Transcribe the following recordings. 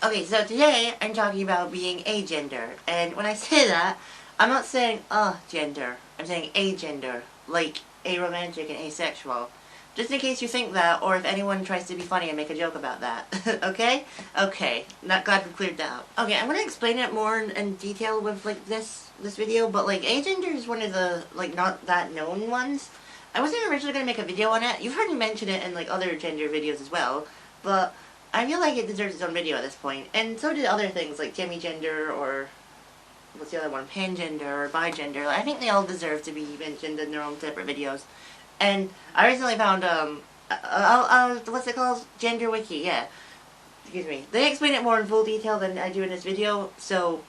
Okay, so today I'm talking about being agender, and when I say that, I'm not saying a gender, I'm saying agender, like aromantic and asexual. Just in case you think that, or if anyone tries to be funny and make a joke about that. Okay? Okay, not glad we cleared that up. Okay, I'm gonna explain it more in detail with like this video, but like agender is one of the like not that known ones. I wasn't originally gonna make a video on it. You've heard me mention it in like other gender videos as well, but I feel like it deserves its own video at this point, and so did other things like demigender or what's the other one, pangender or bigender. I think they all deserve to be mentioned in their own separate videos. And I recently found what's it called? Gender Wiki. Yeah, excuse me. They explain it more in full detail than I do in this video, so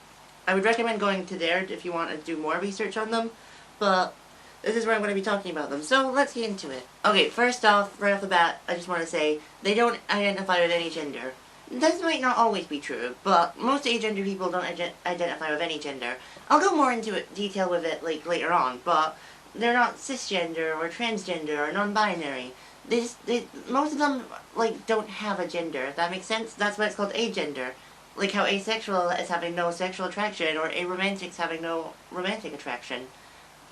I would recommend going to there if you want to do more research on them. But this is where I'm going to be talking about them. So let's get into it. Okay, first off, right off the bat, I just want to say they don't identify with any gender. This might not always be true, but most agender people don't identify with any gender. I'll go more into detail with it like later on, but they're not cisgender or transgender or non-binary. Most of them like don't have a gender. If that makes sense. That's why it's called agender. Like how asexual is having no sexual attraction, or aromantic is having no romantic attraction.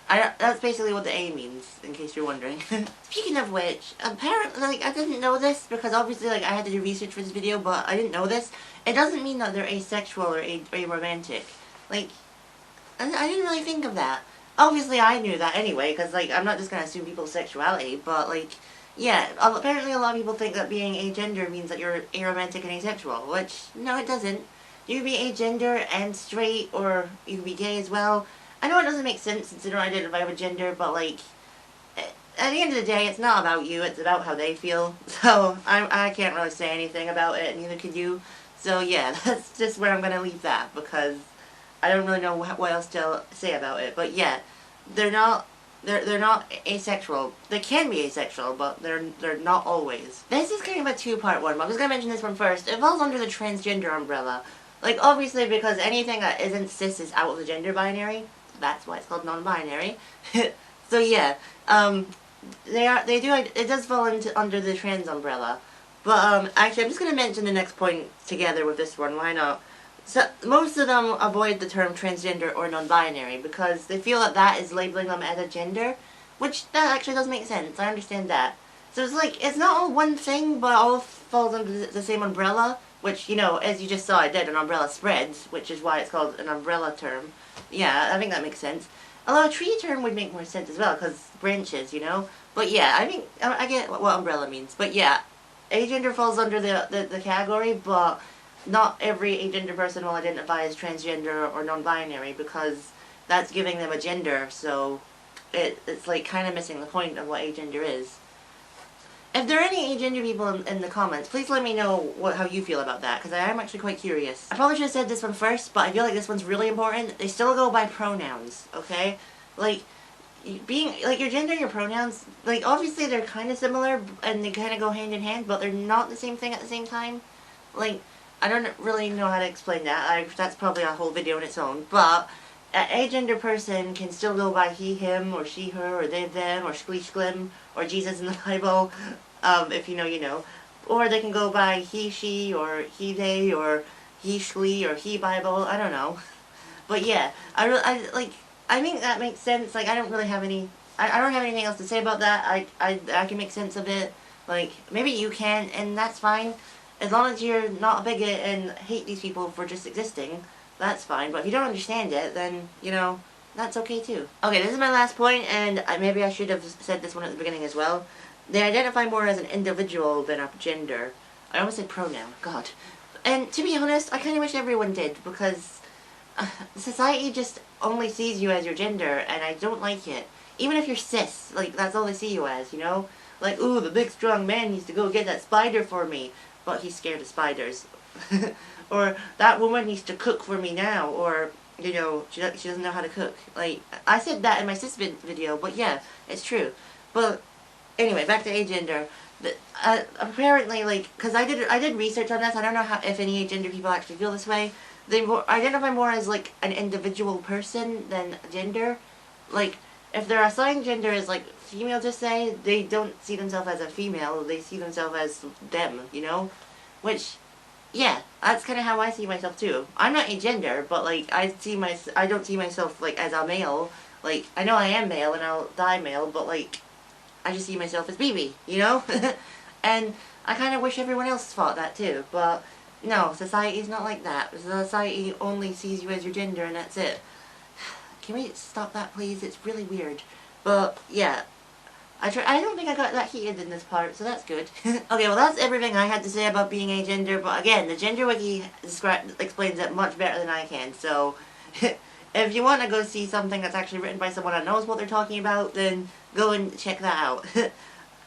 That's basically what the A means, in case you're wondering. Speaking of which, apparently, like, I didn't know this, because obviously, like, I had to do research for this video, but I didn't know this. It doesn't mean that they're asexual or aromantic. Like, I didn't really think of that. Obviously, I knew that anyway, because, like, I'm not just gonna assume people's sexuality, but, like, yeah, apparently a lot of people think that being agender means that you're aromantic and asexual, which, no, it doesn't. You can be agender and straight, or you can be gay as well. I know it doesn't make sense since they don't identify with gender, but like, at the end of the day, it's not about you, it's about how they feel. So, I can't really say anything about it, neither can you. So yeah, that's just where I'm going to leave that, because I don't really know what else to say about it. But yeah, they're not asexual. They can be asexual, but they're not always. This is kind of a two-part one, but I'm just going to mention this one first. It falls under the transgender umbrella. Like, obviously, because anything that isn't cis is out of the gender binary. That's why it's called non-binary. So yeah, it does fall under the trans umbrella. But actually, I'm just gonna mention the next point together with this one. Why not? So most of them avoid the term transgender or non-binary because they feel that that is labeling them as a gender, which that actually does make sense. I understand that. So it's like it's not all one thing, but all falls under the same umbrella. Which, you know, as you just saw, I did, an umbrella spreads, which is why it's called an umbrella term. Yeah, I think that makes sense. Although a tree term would make more sense as well, because branches, you know? But yeah, I think, I get what umbrella means. But yeah, agender falls under the category, but not every agender person will identify as transgender or non-binary, because that's giving them a gender, so it's like kind of missing the point of what agender is. If there are any agender people in the comments, please let me know how you feel about that, because I am actually quite curious. I probably should have said this one first, but I feel like this one's really important. They still go by pronouns, okay? Like, like, your gender and your pronouns, like, obviously they're kind of similar, and they kind of go hand in hand, but they're not the same thing at the same time. Like, I don't really know how to explain that. That's probably a whole video on its own, but an agender person can still go by he, him, or she, her, or they, them, or shklee, shklim, or Jesus in the Bible. If you know, you know. Or they can go by he, she, or he, they, or he, shklee, or he, Bible. I don't know. But yeah, I think that makes sense. Like, I don't really have any, I don't have anything else to say about that. I can make sense of it. Like, maybe you can, and that's fine. As long as you're not a bigot and hate these people for just existing, that's fine. But if you don't understand it, then, you know, that's okay too. Okay, this is my last point, and maybe I should have said this one at the beginning as well. They identify more as an individual than a gender. I almost said pronoun. God. And to be honest, I kind of wish everyone did, because society just only sees you as your gender, and I don't like it. Even if you're cis, like, that's all they see you as, you know? Like, ooh, the big strong man needs to go get that spider for me, but he's scared of spiders. Or, that woman needs to cook for me now, or, you know, she doesn't know how to cook. Like, I said that in my cis video, but yeah, it's true. But anyway, back to agender. Apparently, like, because I did research on this. I don't know if any agender people actually feel this way. They identify more as like an individual person than gender. Like, if their assigned gender is like female, just say, they don't see themselves as a female. They see themselves as them. You know, which yeah, that's kind of how I see myself too. I'm not agender, but like I don't see myself like as a male. Like I know I am male and I'll die male, but like I just see myself as BB, you know? And I kind of wish everyone else thought that too, but no, society's not like that. Society only sees you as your gender and that's it. Can we stop that, please? It's really weird. But yeah, I don't think I got that heated in this part, so that's good. Okay, well that's everything I had to say about being agender, but again, the Gender Wiki explains it much better than I can, so if you want to go see something that's actually written by someone that knows what they're talking about, then go and check that out.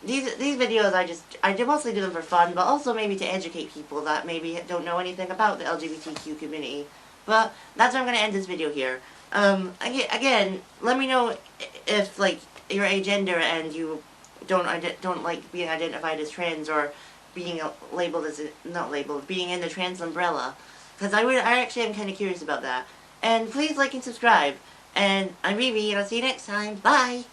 These videos I mostly do them for fun, but also maybe to educate people that maybe don't know anything about the LGBTQ community. But that's where I'm going to end this video here. Again, let me know if like you're agender and you don't like being identified as trans or being labeled as not labeled, being in the trans umbrella, because I actually am kind of curious about that. And please like and subscribe. And I'm Vivi, and I'll see you next time. Bye.